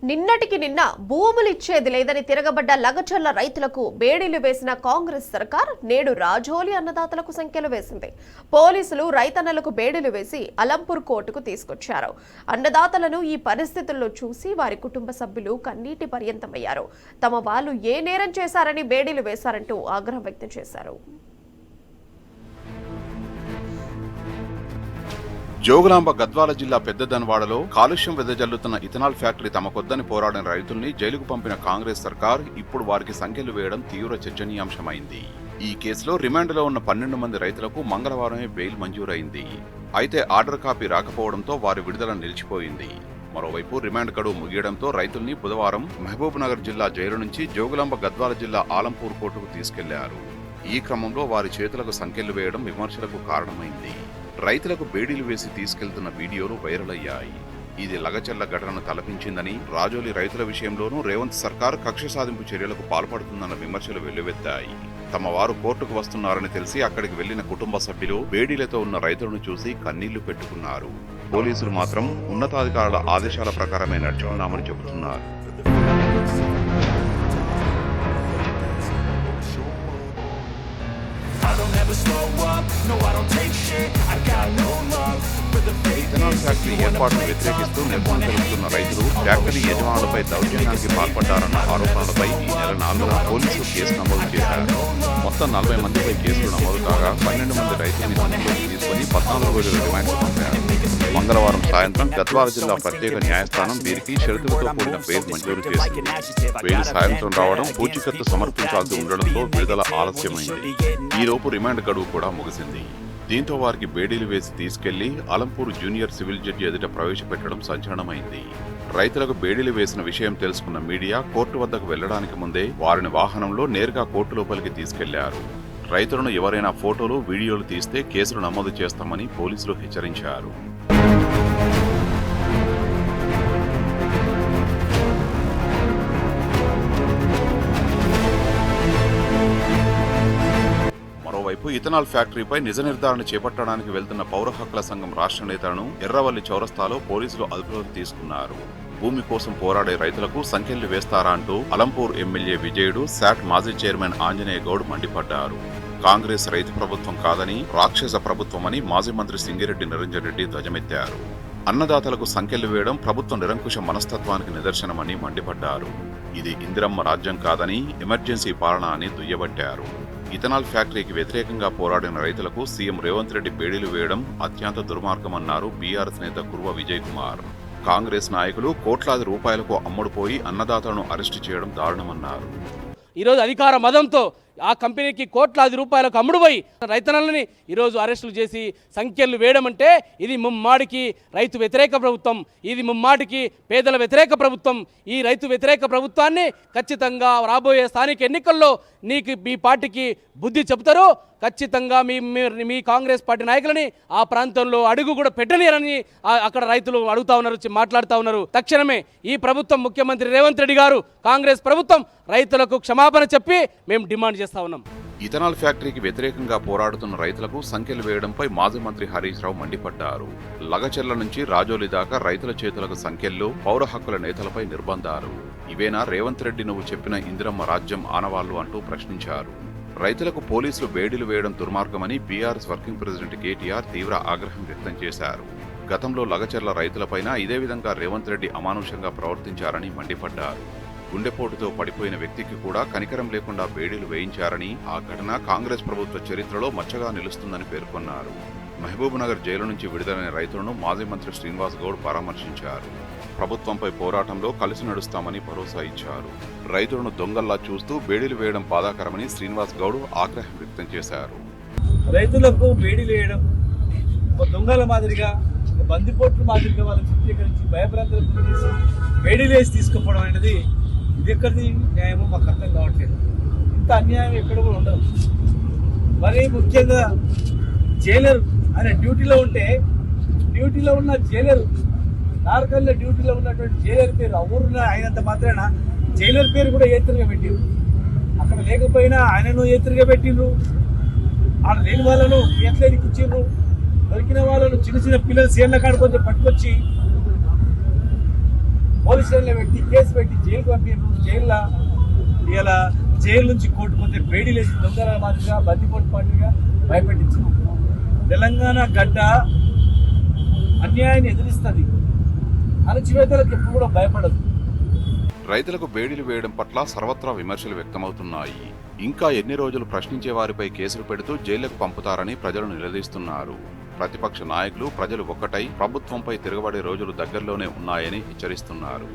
నిన్నటికి నిన్న భూములు ఇచ్చేది లేదని తిరగబడ్డ లగచర్ల రైతులకు బేడీలు వేసిన కాంగ్రెస్ సర్కార్ నేడు రాజోలి అన్నదాతలకు సంఖ్యలు వేసింది. పోలీసులు రైతన్నలకు బేడీలు వేసి అలంపూర్ కోర్టుకు తీసుకొచ్చారు. అన్నదాతలను ఈ పరిస్థితుల్లో చూసి వారి కుటుంబ సభ్యులు కన్నీటి పర్యంతమయ్యారు. తమ వాళ్ళు ఏ నేరం చేశారని బేడీలు వేశారంటూ ఆగ్రహం వ్యక్తం చేశారు. జోగులాంబ గద్వాల జిల్లా పెద్దదన్వాడలో కాలుష్యం వెదజల్లుతున్న ఇథనాల్ ఫ్యాక్టరీ తమకొద్దని పోరాడిన రైతుల్ని జైలుకు పంపిన కాంగ్రెస్ సర్కార్ ఇప్పుడు వారికి సంఖ్యలు వేయడం తీవ్ర చర్చనీయాంశమైంది. ఈ కేసులో రిమాండ్లో ఉన్న 12 మంది రైతులకు మంగళవారమే బెయిల్ మంజూరైంది. అయితే ఆర్డర్ కాపీ రాకపోవడంతో వారి విడుదల నిలిచిపోయింది. మరోవైపు రిమాండ్ గడువు ముగియడంతో రైతుల్ని బుధవారం మహబూబ్ నగర్ జిల్లా జైలు నుంచి జోగులాంబ గద్వాల జిల్లా ఆలంపూర్ కోర్టుకు తీసుకెళ్లారు. ఈ క్రమంలో వారి చేతులకు సంఖ్యలు వేయడం విమర్శలకు కారణమైంది. రైతులకు బేడీలు వేసి తీసుకెళ్తున్న వీడియోలు వైరల్ అయ్యాయి. ఇది లగచర్ల ఘటనను తలపించిందని, రాజోలి రైతుల విషయంలోనూ రేవంత్ సర్కార్ కక్ష సాధింపు చర్యలకు పాల్పడుతుందన్న విమర్శలు వెల్లువెత్తాయి. తమ వారు కోర్టుకు వస్తున్నారని తెలిసి అక్కడికి వెళ్లిన కుటుంబ సభ్యులు బేడీలతో ఉన్న రైతులను చూసి కన్నీళ్లు పెట్టుకున్నారు. పోలీసులు మాత్రం ఉన్నతాధికారుల ఆదేశాల ప్రకారమే నడుచుకున్నామని చెబుతున్నారు. ఇథనాల్ ఫ్యాక్టరీ ఏర్పాటును వ్యతిరేకిస్తూ నిరసన తెలుపుతున్న రైతులు ఫ్యాక్టరీ యజమానులపై దౌర్జన్యానికి పాల్పడ్డారన్న ఆరోపణలపై ఈ నెల 4న పోలీసులు కేసు నమోదు చేశారు. మొత్తం 40 మందిపై కేసులు నమోదు కాగా 12 మంది రైతులని అదుపులోకి తీసుకుని 14 రోజుల రిమాండ్ పంపారు. మంగళవారం సాయంత్రం గద్వాల జిల్లా ప్రత్యేక న్యాయస్థానం వీరికి షరతులతో కూడిన బెయిల్ మంజూరు చేసింది. బెయిల్ సాయంత్రం రావడం పూచీకత్తు సమర్పించాల్సి ఉండడంతో విడుదల ఆలస్యమైంది. ఈలోపు రిమాండ్ గడువు కూడా ముగిసింది. దీంతో వారికి బేడీలు వేసి తీసుకెళ్లి అలంపూర్ జూనియర్ సివిల్ జడ్జి ఎదుట ప్రవేశపెట్టడం సంచలనమైంది. రైతులకు బేడీలు వేసిన విషయం తెలుసుకున్న మీడియా కోర్టు వద్దకు వెళ్లడానికి ముందే వారిని వాహనంలో నేరుగా కోర్టు లోపలికి తీసుకెళ్లారు. రైతులను ఎవరైనా ఫోటోలు, వీడియోలు తీస్తే కేసులు నమోదు చేస్తామని పోలీసులు హెచ్చరించారు. మరోవైపు ఇథనాల్ ఫ్యాక్టరీపై నిజ నిర్ధారణ చేపట్టడానికి వెళ్తున్న పౌర హక్కుల సంఘం రాష్ట్ర నేతలను ఎర్రవల్లి చౌరస్తాలో పోలీసులు అదుపులోకి తీసుకున్నారు. భూమి కోసం పోరాడే రైతులకు సంఖ్యలు వేస్తారా అంటూ అలంపూర్ ఎమ్మెల్యే విజయుడు, శాట్ మాజీ చైర్మన్ ఆంజనేయ గౌడ్ మండిపడ్డారు. కాంగ్రెస్ రైతు ప్రభుత్వం కాదని రాక్షస ప్రభుత్వమని మాజీ మంత్రి సింగిరెడ్డి నిరంజన్ రెడ్డి ధ్వజమెత్తారు. అన్నదాతలకు సంఖ్యలు వేయడం ప్రభుత్వ నిరంకుశ మనస్తత్వానికి నిదర్శనమని మండిపడ్డారు. ఇది ఇందిరమ్మ రాజ్యం కాదని, ఎమర్జెన్సీ పాలన అని దుయ్యబట్టారు. ఇథనాల్ ఫ్యాక్టరీకి వ్యతిరేకంగా పోరాడిన రైతులకు సీఎం రేవంత్ రెడ్డి బేడీలు వేయడం అత్యంత దుర్మార్గమన్నారు బీఆర్ఎస్ నేత కుర్వ విజయ్ కుమార్. కాంగ్రెస్ నాయకులు కోట్లాది రూపాయలకు అమ్ముడుపోయి అన్నదాతలను అరెస్టు చేయడం దారుణమన్నారు. ఈరోజు అధికార మదంతో ఆ కంపెనీకి కోట్లాది రూపాయలకు అమ్ముడుపోయి రైతన్నలని ఈరోజు అరెస్టులు చేసి సంఖ్యలు వేయడం అంటే ఇది ముమ్మాడికి రైతు వ్యతిరేక ప్రభుత్వం, ఇది ముమ్మాడికి పేదల వ్యతిరేక ప్రభుత్వం. ఈ రైతు వ్యతిరేక ప్రభుత్వాన్ని ఖచ్చితంగా రాబోయే స్థానిక ఎన్నికల్లో మీ పార్టీకి బుద్ధి చెబుతారు. ఖచ్చితంగా మీ కాంగ్రెస్ పార్టీ నాయకులని ఆ ప్రాంతంలో అడుగు కూడా పెట్టనియరని అక్కడ రైతులు అడుగుతా ఉన్నారు, మాట్లాడుతూ ఉన్నారు. తక్షణమే ఈ ప్రభుత్వం, ముఖ్యమంత్రి రేవంత్ రెడ్డి గారు, కాంగ్రెస్ ప్రభుత్వం రైతులకు క్షమాపణ చెప్పి మేము డిమాండ్ చేస్తా ఉన్నాం. ఇథనాల్ ఫ్యాక్టరీకి వ్యతిరేకంగా పోరాడుతున్న రైతులకు సంఖ్యలు వేయడంపై మాజీ మంత్రి హరీష్ రావు మండిపడ్డారు. లగచెర్ల నుంచి రాజోలి దాకా రైతుల చేతులకు సంఖ్యల్లో పౌర హక్కుల నేతలపై నిర్బంధాలు. ఇవేనా రేవంత్ రెడ్డి నువ్వు చెప్పిన ఇందిరమ్మ రాజ్యం ఆనవాళ్లు అంటూ ప్రశ్నించారు. రైతులకు పోలీసులు బేడీలు వేయడం దుర్మార్గమని బీఆర్ఎస్ వర్కింగ్ ప్రెసిడెంట్ కేటీఆర్ తీవ్ర ఆగ్రహం వ్యక్తం చేశారు. గతంలో లగచెర్ల రైతులపైన ఇదే విధంగా రేవంత్ రెడ్డి అమానుషంగా ప్రవర్తించారని మండిపడ్డారు. గుండెపోటుతో పడిపోయిన వ్యక్తికి కూడా కనికరం లేకుండా బేడీలు వేయించారని, ఆ ఘటన కాంగ్రెస్ ప్రభుత్వ చరిత్రలో మచ్చగా నిలుస్తుందని పేర్కొన్నారు. మహబూబ్ నగర్ జైలు నుంచి విడుదలైన రైతులను మాజీ మంత్రి శ్రీనివాస్ గౌడ్ పరామర్శించారు. ప్రభుత్వంపై పోరాటంలో కలిసి నడుస్తామని భరోసా ఇచ్చారు. రైతులను దొంగల్లా చూస్తూ బేడీలు వేయడం బాధాకరమని శ్రీనివాస్ గౌడ్ ఆగ్రహం వ్యక్తం చేశారు. రైతులకు బేడీలు వేయడం దొంగల మాదిరిగా, బందిపోట్ల మాదిరిగా వాళ్ళని చిత్రీకరించి భయభ్రాంతులకు గురిచేసి బేడీలు వేసి తీసుకుపోవడం అనేది ఇది ఎక్కడిది న్యాయమో మాకు అర్థం కావట్లేదు. ఇంత అన్యాయం ఎక్కడ కూడా ఉండదు. మరి ముఖ్యంగా జైలర్ ఆయన డ్యూటీలో ఉంటే, డ్యూటీలో ఉన్న జైలర్ నార్కల్లో డ్యూటీలో ఉన్నటువంటి జైలర్ పేరు ఊరులో అయినంత మాత్రాన జైలర్ పేరు కూడా ఏతురుగా పెట్టిండ్రు. అక్కడ లేకపోయినా ఆయనను ఏతురుగా పెట్టిండ్రు. ఆడ లేని వాళ్ళను ఎట్లయినా ఇచ్చిండ్రు. దొరికిన వాళ్ళను చిన్న చిన్న పిల్లలు సీఎంల కాడ కొంచెం పట్టుకొచ్చి పోలీస్ స్టేషన్లో పెట్టి కేసు పెట్టి జైలుకు పంపించారు. ఇలా జైలు నుంచి కోర్టు పోతే బేడీలు వేసి దొంగల మాదిరిగా బందిపోటు మాదిరిగా భయపెట్టించింది. తెలంగాణ గడ్డ అన్యాయాన్ని ఎదిరిస్తుంది, అణచివేతలకు ఎప్పుడు కూడా భయపడదు. రైతులకు బేడీలు వేయడం పట్ల సర్వత్రా విమర్శలు వ్యక్తమవుతున్నాయి. ఇంకా ఎన్ని రోజులు ప్రశ్నించే వారిపై కేసులు పెడుతూ జైళ్లకు పంపుతారని ప్రజలు నిలదీస్తున్నారు. ప్రతిపక్ష నాయకులు ప్రజలు ఒక్కటై ప్రభుత్వంపై తిరగబడే రోజులు దగ్గరలోనే ఉన్నాయని హెచ్చరిస్తున్నారు.